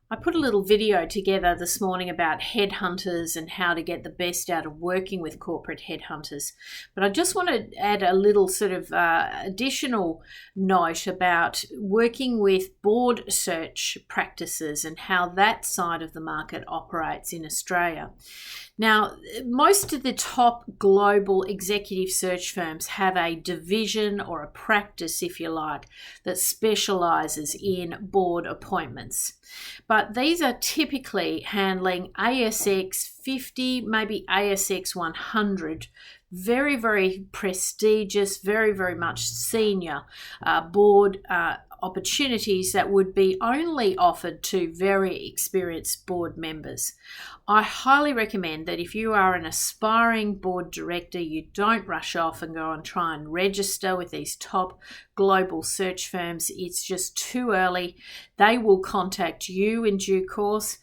I put a little video together this morning about headhunters and how to get the best out of working with corporate headhunters. But I just want to add a little sort of additional note about working with board search practices and how that side of the market operates in Australia. Now, most of the top global executive search firms have a division or a practice, if you like, that specialises in board appointments. But these are typically handling ASX 50, maybe ASX 100, very, very prestigious, very, very much senior board opportunities that would be only offered to very experienced board members. I highly recommend that if you are an aspiring board director, you don't rush off and go and try and register with these top global search firms. It's just too early. They will contact you in due course.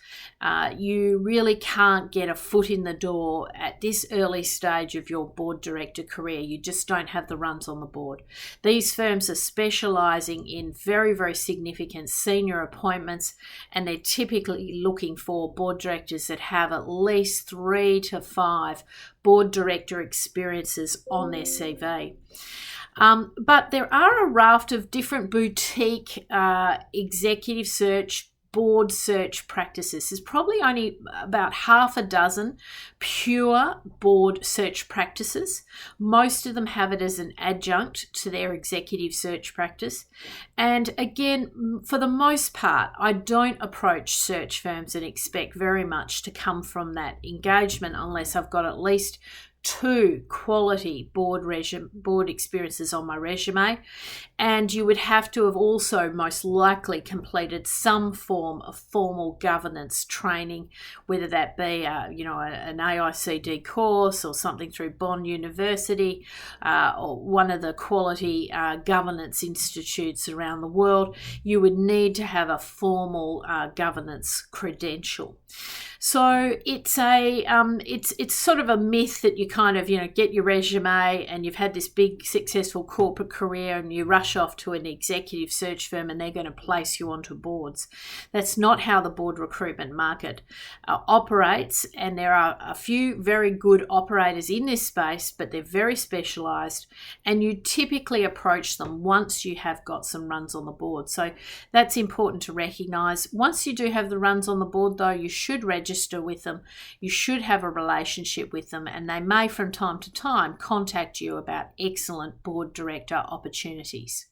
You really can't get a foot in the door at this early stage of your board director career. You just don't have the runs on the board. These firms are specialising in very, very significant senior appointments, and they're typically looking for board directors that have at least 3 to 5 board director experiences on their CV. But there are a raft of different boutique executive search, board search practices. There's probably only about half a dozen pure board search practices. Most of them have it as an adjunct to their executive search practice. And again, for the most part, I don't approach search firms and expect very much to come from that engagement unless I've got at least 2 quality board experiences on my resume, and you would have to have also most likely completed some form of formal governance training, whether that be an AICD course or something through Bond University or one of the quality governance institutes around the world. You would need to have a formal governance credential. So it's sort of a myth that you kind of get your resume and you've had this big successful corporate career and you rush off to an executive search firm and they're going to place you onto boards. That's not how the board recruitment market operates, and there are a few very good operators in this space, but they're very specialised, and you typically approach them once you have got some runs on the board. So that's important to recognise. Once you do have the runs on the board, though, you should register with them. You should have a relationship with them, and they may from time to time contact you about excellent board director opportunities.